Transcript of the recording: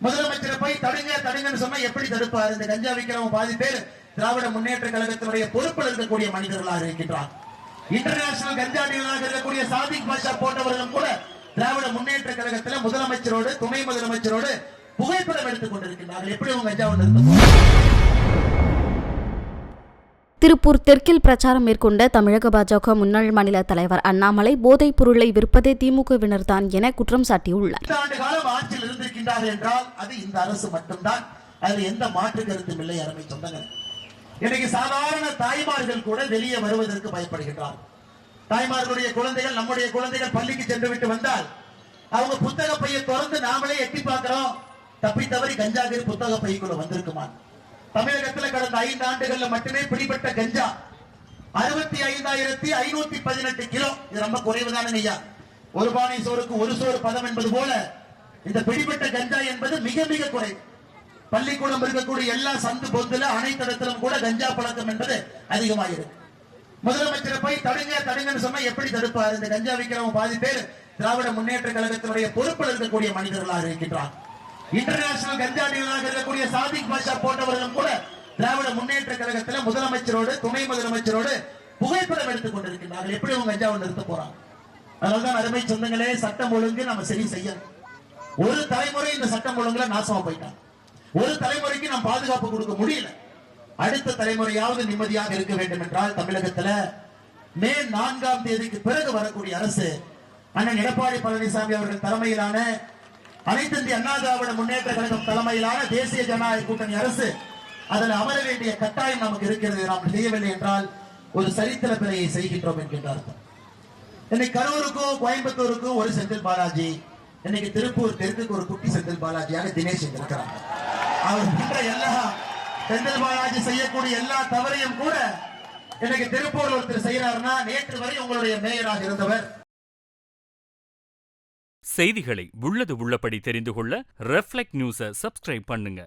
முதலமைச்சரை போய் தடுங்கன்னு சொன்னா எப்படி தடுப்பார்? இந்த கஞ்சா விக்கிறவங்க பாதி பேர் திராவிட முன்னேற்ற கழகத்தினுடைய பொறுப்பில் இருக்கக்கூடிய மனிதர்களாக இருக்கின்றார். இன்டர்நேஷனல் கஞ்சா டீலராக இருக்கக்கூடிய சாதிக் பாஷா போன்றவர்களும் கூட திராவிட முன்னேற்ற கழகத்தில் முதலமைச்சரோடு துணை முதலமைச்சரோடு புகைப்படம் எடுத்துக் கொண்டிருக்கிறார்கள். எப்படி உங்க கஞ்சாவை நிறுத்த? திருப்பூர் தெற்கில் பிரச்சாரம் மேற்கொண்ட தமிழக பாஜக முன்னாள் மாநில தலைவர் அண்ணாமலை போதைப் பொருளை விற்பதே திமுகவினர் தான் என குற்றம் சாட்டியுள்ளார். ஆண்டு காலம் ஆட்சியில் இருந்திருக்கின்றார்கள் என்றால் அது இந்த அரசு மட்டும்தான். அதில் எந்த மாற்று கருத்தும் இல்லை. அருமை சொந்தங்கள், இன்னைக்கு சாதாரண தாய்மார்கள் கூட வெளியே வருவதற்கு பயப்படுகின்றார். தாய்மார்களுடைய குழந்தைகள், நம்முடைய குழந்தைகள் பள்ளிக்கு சென்று விட்டு வந்தால் அவங்க புத்தக பையை திறந்து நாமளே எட்டி பார்க்கிறோம், தப்பி தவறி கஞ்சாகிரி புத்தக பைக்குள்ள வந்திருக்குமா? தமிழகத்தில் கடந்த 5 ஆண்டுகள்ல மட்டுமே பிடிபட்ட கஞ்சா 65,518 கிலோ. இது ரொம்ப குறைவுதானே ஐயா? ஒரு பானை சோறுக்கு ஒரு சோறு பதம் என்பது போல இந்த பிடிபட்ட கஞ்சா என்பது மிக மிக குறைவு. பள்ளிக்கூடம் இருக்கக்கூடிய எல்லா சந்து பொந்துல அனைத்து இடத்திலும் கூட கஞ்சா பழக்கம் என்பது அதிகமாயிருக்கு. முதலமைச்சரை போய் தடுங்கன்னு சொன்னா எப்படி தடுப்பார்? இந்த கஞ்சா விக்கிறவங்க பாதி பேர் திராவிட முன்னேற்ற கழகத்தினுடைய பொறுப்பில் இருக்கக்கூடிய மனிதர்களாக இருக்கின்றார். இன்டர்நேஷனல் கஞ்சா டீலராக இருக்கக்கூடிய சாதிக் பாஷா போன்றவர்களும் கூட திராவிட முன்னேற்ற கழகத்தில் முதலமைச்சரோடு துணை முதலமைச்சரோடு புகைப்படம் எடுத்துக் கொண்டிருக்கிறார்கள். எப்படி உங்க கஞ்சாவை நிறுத்த போறாங்க? அதனால்தான் அருமை சொந்தங்களே, சட்டம் ஒழுங்கு நம்ம சரி செய்யணும். ஒரு தலைமுறை இந்த சட்டம் ஒழுங்குல நாசமா போயிட்டாங்க. ஒரு தலைமுறைக்கு நாம் பாதுகாப்பு கொடுக்க முடியல. அடுத்த தலைமுறையாவது நிம்மதியாக இருக்க வேண்டும் என்றால் தமிழகத்துல மே 4ஆம் தேதிக்கு பிறகு வரக்கூடிய அரசு அண்ணன் எடப்பாடி பழனிசாமி அவர்கள் தலைமையிலான அனைத்து இந்திய அண்ணா திராவிட முன்னேற்ற கழகம் தலைமையிலான தேசிய ஜனநாயக கூட்டணி அரசு அதில் அமர வேண்டிய கட்டாயம் நமக்கு இருக்கிறது. நாம் செய்யவில்லை என்றால் ஒரு சரித்திர பிழையை செய்கின்றோம் என்கின்றார்கள். இன்னைக்கு கரூருக்கும் கோயம்புத்தூருக்கும் ஒரு செந்தில் பாலாஜி, இன்னைக்கு திருப்பூர் தெற்குக்கு ஒரு குட்டி செந்தில் பாலாஜியாக தினேஷ் இருக்கிறாங்க. அவர் எல்லா செந்தில் பாலாஜி செய்யக்கூடிய எல்லா தவறையும் கூட இன்னைக்கு திருப்பூர் ஒருத்தர் செய்யறாருன்னா நேற்று வரை உங்களுடைய மேயராக இருந்தவர். செய்திகளை உள்ளது உள்ளபடி தெரிந்து கொள்ள ரெஃப்ளெக்ட் நியூஸை சப்ஸ்கிரைப் பண்ணுங்க.